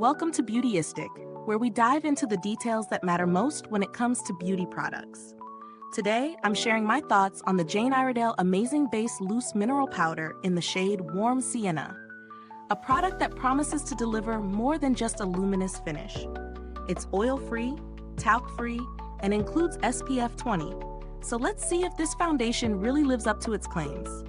Welcome to Beautyistic, where we dive into the details that matter most when it comes to beauty products. Today, I'm sharing my thoughts on the Jane Iredale Amazing Base Loose Mineral Powder in the shade Warm Sienna, a product that promises to deliver more than just a luminous finish. It's oil-free, talc-free, and includes SPF 20, so let's see if this foundation really lives up to its claims.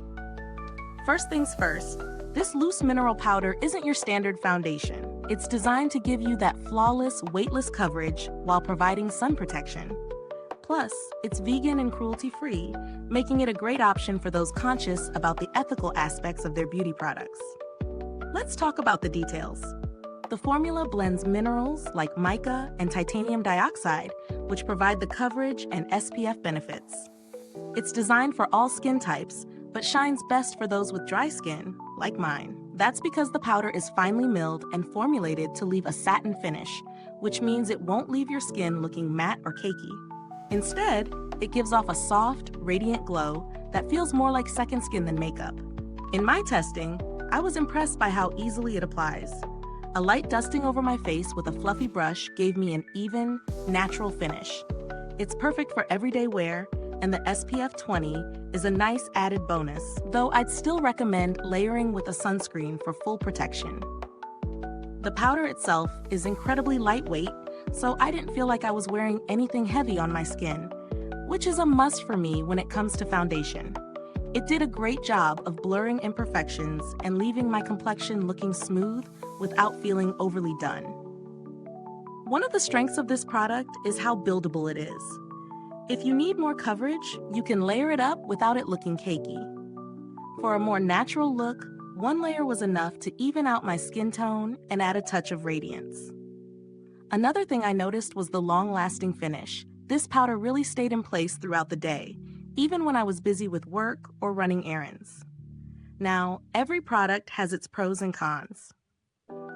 First things first, this loose mineral powder isn't your standard foundation. It's designed to give you that flawless, weightless coverage while providing sun protection. Plus, it's vegan and cruelty-free, making it a great option for those conscious about the ethical aspects of their beauty products. Let's talk about the details. The formula blends minerals like mica and titanium dioxide, which provide the coverage and SPF benefits. It's designed for all skin types, but shines best for those with dry skin, like mine. That's because the powder is finely milled and formulated to leave a satin finish, which means it won't leave your skin looking matte or cakey. Instead, it gives off a soft, radiant glow that feels more like second skin than makeup. In my testing, I was impressed by how easily it applies. A light dusting over my face with a fluffy brush gave me an even, natural finish. It's perfect for everyday wear, and the SPF 20 is a nice added bonus, though I'd still recommend layering with a sunscreen for full protection. The powder itself is incredibly lightweight, so I didn't feel like I was wearing anything heavy on my skin, which is a must for me when it comes to foundation. It did a great job of blurring imperfections and leaving my complexion looking smooth without feeling overly done. One of the strengths of this product is how buildable it is. If you need more coverage, you can layer it up without it looking cakey. For a more natural look, one layer was enough to even out my skin tone and add a touch of radiance. Another thing I noticed was the long-lasting finish. This powder really stayed in place throughout the day, even when I was busy with work or running errands. Now, every product has its pros and cons.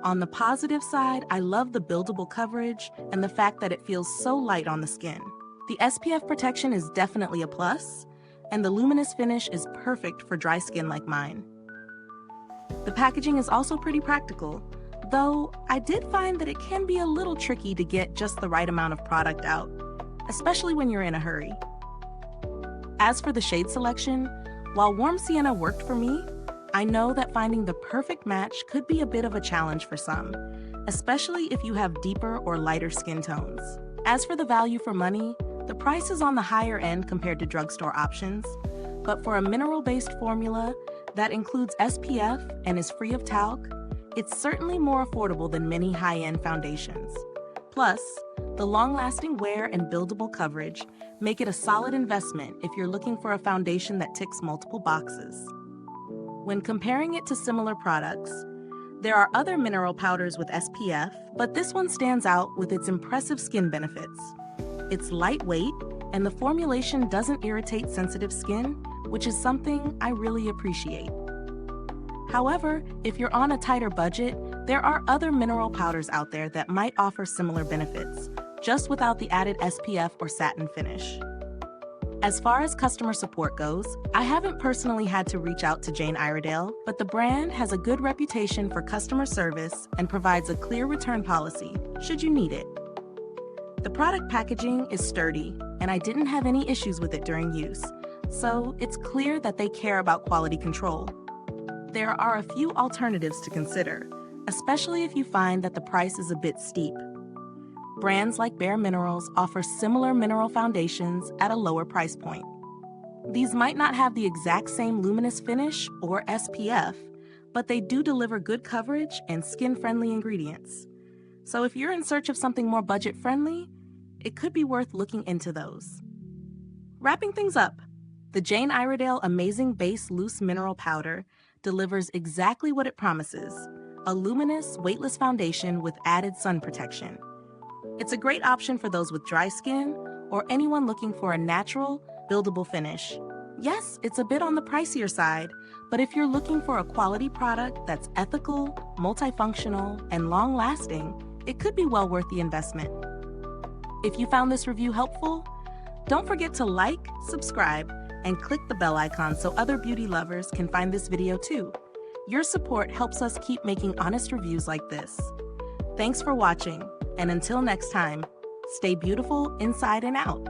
On the positive side, I love the buildable coverage and the fact that it feels so light on the skin. The SPF protection is definitely a plus, and the luminous finish is perfect for dry skin like mine. The packaging is also pretty practical, though I did find that it can be a little tricky to get just the right amount of product out, especially when you're in a hurry. As for the shade selection, while Warm Sienna worked for me, I know that finding the perfect match could be a bit of a challenge for some, especially if you have deeper or lighter skin tones. As for the value for money, the price is on the higher end compared to drugstore options, but for a mineral-based formula that includes SPF and is free of talc, it's certainly more affordable than many high-end foundations. Plus, the long-lasting wear and buildable coverage make it a solid investment if you're looking for a foundation that ticks multiple boxes. When comparing it to similar products, there are other mineral powders with SPF, but this one stands out with its impressive skin benefits. It's lightweight, and the formulation doesn't irritate sensitive skin, which is something I really appreciate. However, if you're on a tighter budget, there are other mineral powders out there that might offer similar benefits, just without the added SPF or satin finish. As far as customer support goes, I haven't personally had to reach out to Jane Iredale, but the brand has a good reputation for customer service and provides a clear return policy, should you need it. The product packaging is sturdy, and I didn't have any issues with it during use, so it's clear that they care about quality control. There are a few alternatives to consider, especially if you find that the price is a bit steep. Brands like Bare Minerals offer similar mineral foundations at a lower price point. These might not have the exact same luminous finish or SPF, but they do deliver good coverage and skin-friendly ingredients. So if you're in search of something more budget-friendly, it could be worth looking into those. Wrapping things up, the Jane Iredale Amazing Base Loose Mineral Powder delivers exactly what it promises, a luminous, weightless foundation with added sun protection. It's a great option for those with dry skin or anyone looking for a natural, buildable finish. Yes, it's a bit on the pricier side, but if you're looking for a quality product that's ethical, multifunctional, and long-lasting, it could be well worth the investment. If you found this review helpful, don't forget to like, subscribe, and click the bell icon so other beauty lovers can find this video too. Your support helps us keep making honest reviews like this. Thanks for watching, and until next time, stay beautiful inside and out.